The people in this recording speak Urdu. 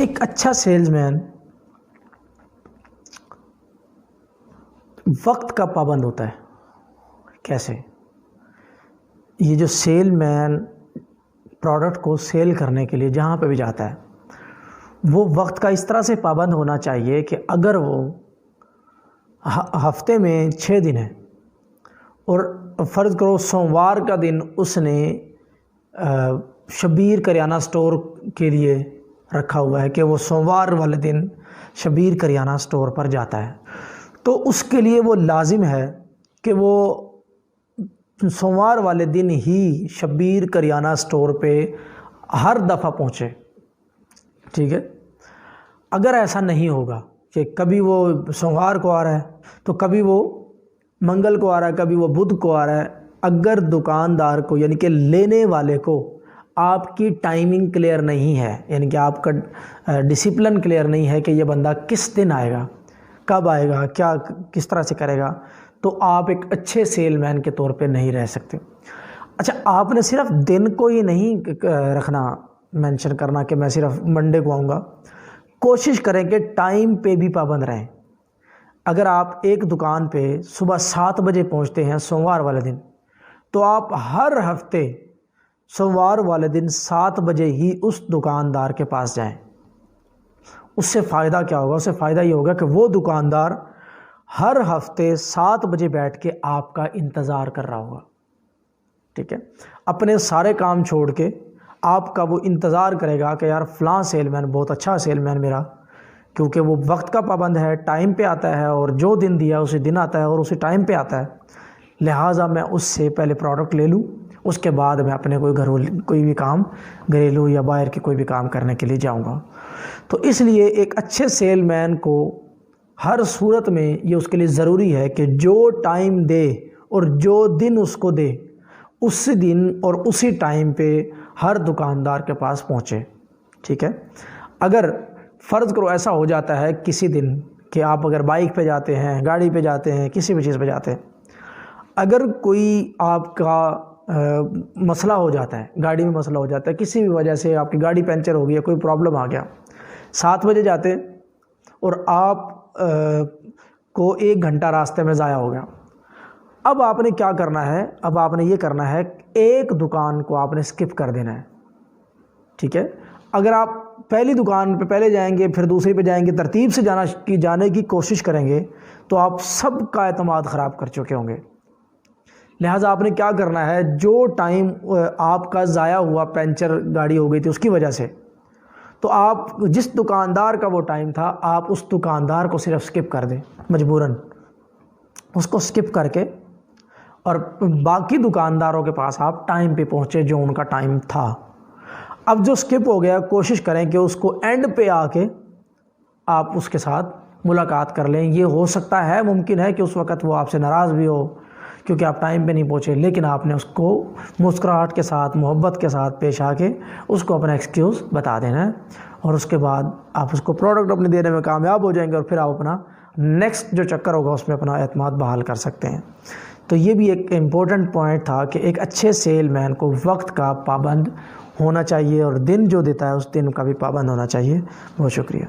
ایک اچھا سیلز مین وقت کا پابند ہوتا ہے۔ کیسے؟ یہ جو سیل مین پروڈکٹ کو سیل کرنے کے لیے جہاں پہ بھی جاتا ہے وہ وقت کا اس طرح سے پابند ہونا چاہیے کہ اگر وہ ہفتے میں 6 دن ہے اور فرض کرو سوموار کا دن اس نے شبیر کریانہ سٹور کے لیے رکھا ہوا ہے کہ وہ سوموار والے دن شبیر کریانہ سٹور پر جاتا ہے، تو اس کے لیے وہ لازم ہے کہ وہ سوموار والے دن ہی شبیر کریانہ سٹور پہ ہر دفعہ پہنچے، ٹھیک ہے۔ اگر ایسا نہیں ہوگا کہ کبھی وہ سوموار کو آ رہا ہے تو کبھی وہ منگل کو آ رہا ہے، کبھی وہ بدھ کو آ رہا ہے، اگر دکاندار کو یعنی کہ لینے والے کو آپ کی ٹائمنگ کلیئر نہیں ہے، یعنی کہ آپ کا ڈسپلن کلیئر نہیں ہے کہ یہ بندہ کس دن آئے گا، کب آئے گا، کیا کس طرح سے کرے گا، تو آپ ایک اچھے سیل مین کے طور پہ نہیں رہ سکتے۔ اچھا، آپ نے صرف دن کو ہی نہیں رکھنا، مینشن کرنا کہ میں صرف منڈے کو آؤں گا، کوشش کریں کہ ٹائم پہ بھی پابند رہیں۔ اگر آپ ایک دکان پہ صبح 7 بجے پہنچتے ہیں سوموار والے دن، تو آپ ہر ہفتے سوموار والے دن 7 بجے ہی اس دکاندار کے پاس جائیں۔ اس سے فائدہ کیا ہوگا؟ اس سے فائدہ یہ ہوگا کہ وہ دکاندار ہر ہفتے 7 بجے بیٹھ کے آپ کا انتظار کر رہا ہوگا، ٹھیک ہے۔ اپنے سارے کام چھوڑ کے آپ کا وہ انتظار کرے گا کہ یار فلاں سیل مین بہت اچھا سیل مین میرا، کیونکہ وہ وقت کا پابند ہے، ٹائم پہ آتا ہے، اور جو دن دیا اسی دن آتا ہے اور اسی ٹائم پہ آتا ہے، لہٰذا میں اس سے پہلے پروڈکٹ لے لوں، اس کے بعد میں اپنے کوئی بھی کام گھریلو یا باہر کے کوئی بھی کام کرنے کے لیے جاؤں گا۔ تو اس لیے ایک اچھے سیل مین کو ہر صورت میں یہ اس کے لیے ضروری ہے کہ جو ٹائم دے اور جو دن اس کو دے، اسی دن اور اسی ٹائم پہ ہر دکاندار کے پاس پہنچے، ٹھیک ہے۔ اگر فرض کرو ایسا ہو جاتا ہے کسی دن کہ آپ اگر بائک پہ جاتے ہیں، گاڑی پہ جاتے ہیں، کسی بھی چیز پہ جاتے ہیں، اگر کوئی آپ کا مسئلہ ہو جاتا ہے، گاڑی میں مسئلہ ہو جاتا ہے، کسی بھی وجہ سے آپ کی گاڑی پنچر ہو گئی ہے، کوئی پرابلم آ گیا، 7 بجے جاتے ہیں اور آپ کو 1 گھنٹہ راستے میں ضائع ہو گیا، اب آپ نے کیا کرنا ہے؟ اب آپ نے یہ کرنا ہے ایک دکان کو آپ نے سکپ کر دینا ہے، ٹھیک ہے۔ اگر آپ پہلی دکان پہ پہلے جائیں گے پھر دوسری پہ جائیں گے، ترتیب سے جانے کی کوشش کریں گے تو آپ سب کا اعتماد خراب کر چکے ہوں گے۔ لہٰذا آپ نے کیا کرنا ہے؟ جو ٹائم آپ کا ضائع ہوا، پنچر گاڑی ہو گئی تھی اس کی وجہ سے، تو آپ جس دکاندار کا وہ ٹائم تھا آپ اس دکاندار کو صرف سکپ کر دیں، مجبوراً اس کو سکپ کر کے، اور باقی دکانداروں کے پاس آپ ٹائم پہ پہنچے جو ان کا ٹائم تھا۔ اب جو سکپ ہو گیا کوشش کریں کہ اس کو اینڈ پہ آ کے آپ اس کے ساتھ ملاقات کر لیں۔ یہ ہو سکتا ہے، ممکن ہے کہ اس وقت وہ آپ سے ناراض بھی ہو کیونکہ آپ ٹائم پہ نہیں پہنچے، لیکن آپ نے اس کو مسکراہٹ کے ساتھ، محبت کے ساتھ پیش آ کے اس کو اپنا ایکسکیوز بتا دینا ہے، اور اس کے بعد آپ اس کو پروڈکٹ اپنے دینے میں کامیاب ہو جائیں گے، اور پھر آپ اپنا نیکسٹ جو چکر ہوگا اس میں اپنا اعتماد بحال کر سکتے ہیں۔ تو یہ بھی ایک امپورٹنٹ پوائنٹ تھا کہ ایک اچھے سیل مین کو وقت کا پابند ہونا چاہیے، اور دن جو دیتا ہے اس دن کا بھی پابند ہونا چاہیے۔ بہت شکریہ۔